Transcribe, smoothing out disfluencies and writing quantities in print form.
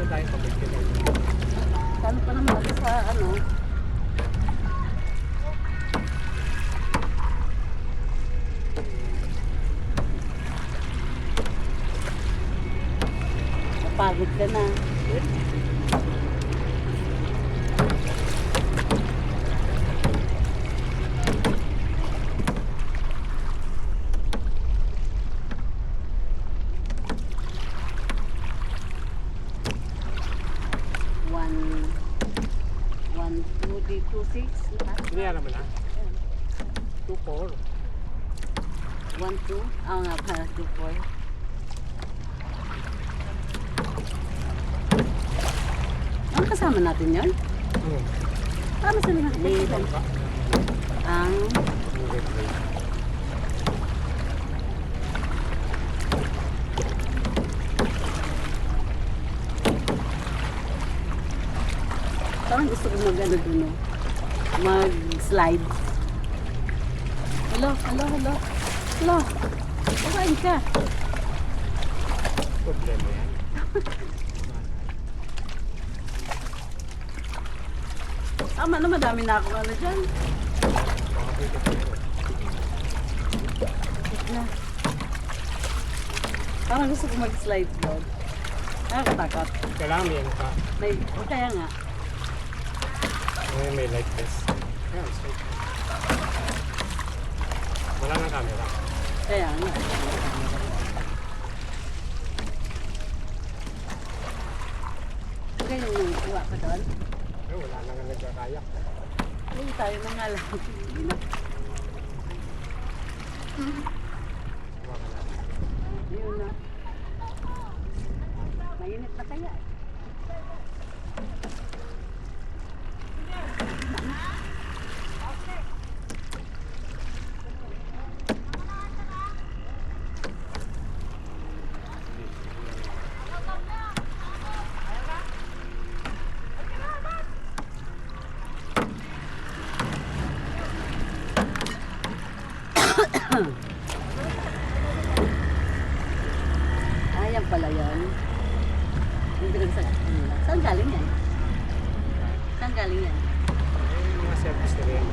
na tayong pabigyan. Kano pa naman ako sa ano? Napagod ka na. One, two, three, 2, 6. Hindi naman na. 2, 4. 1, 2. Oo nga pala, 2, 4. Ang kasama natin yun? Tama sila na. Ang parang gusto ko mag-ano dun, no? Mag-slide. Hello. Kumain ka. Problema yan. Tama na, madami na akong ano dyan. Na. Parang gusto ko mag-slide doon. Nakakatakot. Kailangan may ano ka. Kaya nga. May like this. Yan, straight. Wala nang camera. Kaya nga. Kaya yung kuha ka doon. Wala nang nagkakayak. Hindi tayo na nga lang. Hindi na. Yun na. Mainit na kaya. Ayan pala yan. Yung pinagsagot nila. Saan galing yan? Saan galing yan? Mga service na rin.